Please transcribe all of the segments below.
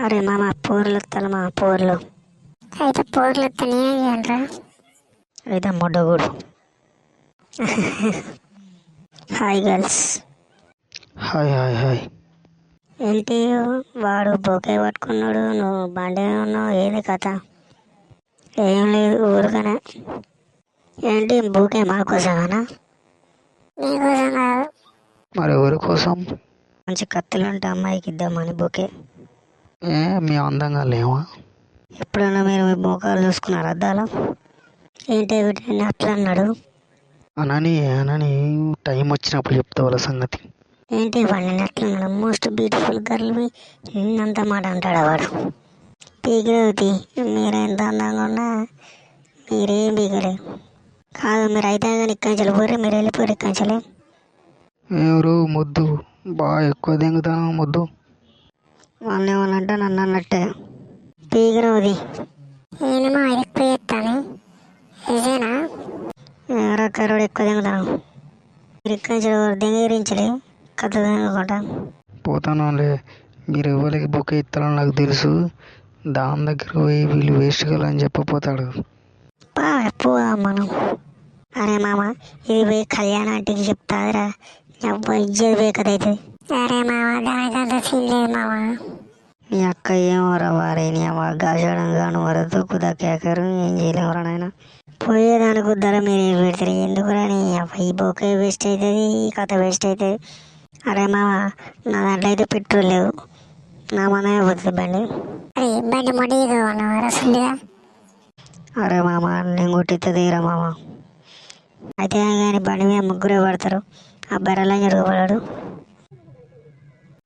అరే మామ పూర్లు వస్తాను మా పూర్లు అయితే పోర్లు వస్తానే అంటారా? అయితే మొడ్డగూడు. Hi girls. Hi hi hi. ఏంటి వాడు బొకే పట్టుకున్నాడు, నువ్వు బండి ఉన్నావు, ఏది కథ? ఏం లేదు ఊరుకనే. ఏంటి బొకే మా కోసమేనా? మీకోసం కాదు. మరి ఎవరి కోసం? మంచి కత్తులు అంటే అమ్మాయికి ఇద్దామని బొకే. ఏ మీ అందంగా లేవా? ఎప్పుడైనా మీరు మీ మోకాలు చూసుకున్నారు అద్దాలో? ఏంటి వీటిని అట్లా అన్నాడు? అనని టైం వచ్చినప్పుడు చెప్తా వాళ్ళ సంగతి. ఏంటి వాడిని అట్లా అన్నాడు? మోస్ట్ బ్యూటిఫుల్ గర్ల్ నిన్నంత మాట అంటాడా వాడు? పీకినవుతి మీరు ఎంత అందంగా ఉన్నా మీరేం పీకలేరు. కాదు మీరు అయితే కానీ ఇక్కడి నుంచి వెళ్ళిపోరు, మీరు వెళ్ళిపోరు ఇక్కడి నుంచి. ఎవరు ముద్దు బాగా ఎక్కువ దెంగుతాను ముద్దు. వాళ్ళు ఏమన్నంటే నన్ను అన్నట్టే. పీకినవుది ఏమో ఎక్కువ చేస్తాను నిజేనా? ఎవరో కరోడు ఎక్కువ దిగుతాను. మీరు ఇక్కడి నుంచి దిగరించలే కథ దిగకుండా పోతానులే. మీరు ఎవరికి బుక్ ఇస్తారని నాకు తెలుసు. దాని దగ్గర పోయి వీళ్ళు వేస్ట్ అని చెప్పపోతాడు. పోదాం మనం. అరే మామ ఇది పోయి కళ్యాణ ఆంటీకి చెప్తాదిరా, ఇజ్జత్ బేకదైతుంది. సరే మామ, దానికంత సీన్ లేదు మామ. నీ అక్క ఏమోరా వారే, నీ అమ్మ గాజడం గాను వరదు కుదా కేకరు, ఏం చేయలేమురా నాయన. పోయేదానికి వద్దరా మీరు ఏం పెడతారు ఎందుకురా? నీ ఈ బొకే వేస్ట్ అవుతుంది, ఈ కథ వేస్ట్ అవుతుంది. అరే మామ నా దాంట్లో అయితే పెట్రోల్ లేవు, నా మనమే పోతుంది బండి. అరే బండి మొండిగా ఉన్నావు రసులుగా. అరే మామ నేను కొట్టిద్దిరా మామ. అయితే కానీ బండి మీద ముగ్గురే పడతారు, ఆ బెర్రలో జరగబడాడు.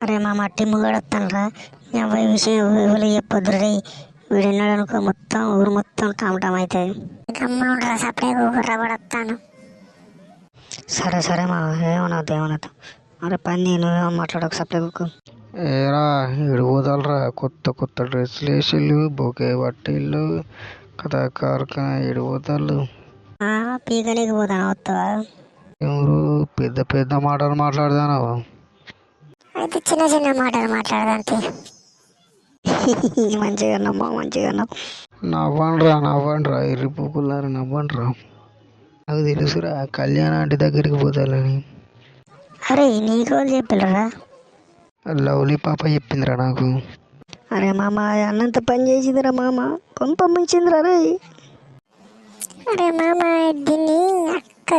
అరే మామ టిమ్ము కూడా వస్తానురా. ఈ విషయం ఎవరు చెప్పొద్దు రే, వీడు విన్నాడు అనుకో మొత్తం ఊరు మొత్తం టామటాం అవుతుంది. గమ్మున ఉంటారా? సపడే కూకుర్రా పడతాను. సరే సరే మామ ఏమనవద్దు ఏమనద్దు. అరే పని నువ్వేమో మాట్లాడక సప్లై కుక్కు. ఏరా ఇడు పోదాలరా, కొత్త కొత్త డ్రెస్సులు వేసిళ్ళు, బొకే పట్టిళ్ళు, కథ కార్ఖాన ఇడు పోతాళ్ళు. పీకనీకి పోతాను వస్తావా? ఎవరు పెద్ద పెద్ద మాటలు మాట్లాడదానా? అయితే చిన్న చిన్న మాటలు మాట్లాడదానికి. మంచిగా నమ్మా మంచిగా నవ్వండ్రా ఇరిపోకులారా నవ్వండ్రా. నాకు తెలుసురా కళ్యాణ ఆంటీ దగ్గరికి పోతాలని. అరే నీకు వాళ్ళు చెప్పారా? లవ్లీ పాప చెప్పిందిరా నాకు. అరే మామ అన్నంత పని చేసిందిరా మామ, కొంప ముంచిందిరా రే. అరే మామ దీన్ని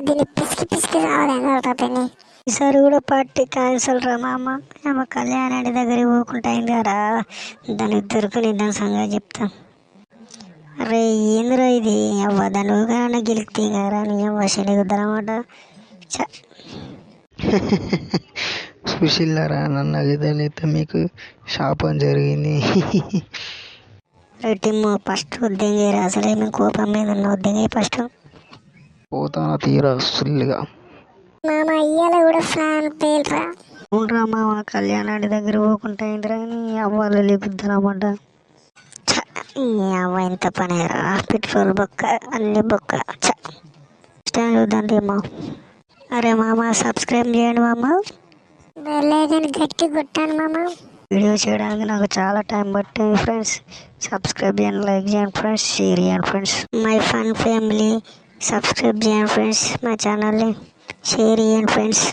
దీన్ని పిసికి పిసికి రావాలి. ఈసారి కూడా పార్టీ క్యాన్సల్ రా మామ. ఏమో కళ్యాణాడి దగ్గరికి పోకుండా అయింది కదా, దానికి దొరకని దాని సంగతి చెప్తాం. అరే ఏందిరా ఇది అవ్వ, దాని ఊగానే గెలికితే కదా నీ అవ్వ శనిగుద్దనమాట. సుశీలారా నన్ను అగిదనైతే మీకు శాపం జరిగింది. టిమ్ము ఫస్ట్ ఉద్యోగేరా, అసలే మేము కోపం మీద ఉన్న ఉద్యోగే ఫస్ట్. పోతానా తీరా సుల్లిగా. మామ ఇయ్యాల కూడా ఫ్యాన్ పేల్రా. అవునరా మామ కళ్యాణాడి దగ్గర పోకుండా అయిందిరా నీ అవ్వాలి లేకుద్దనమాట. అవ్వ ఎంత పని పెట్రోల్ బొక్క అన్ని బొక్క. స్టాండ్ చూద్దాం అమ్మ. అరే మామ సబ్స్క్రైబ్ చేయండి మామ. లేదని గట్టి కొట్టాను మామ. వీడియో చేయడానికి నాకు చాలా టైం పట్టింది ఫ్రెండ్స్. సబ్స్క్రైబ్ చేయండి, లైక్ చేయండి ఫ్రెండ్స్, షేర్ చేయండి friends. My fun family subscribe చేయండి ఫ్రెండ్స్, మా ఛానల్ని షేర్ చేయండి ఫ్రెండ్స్.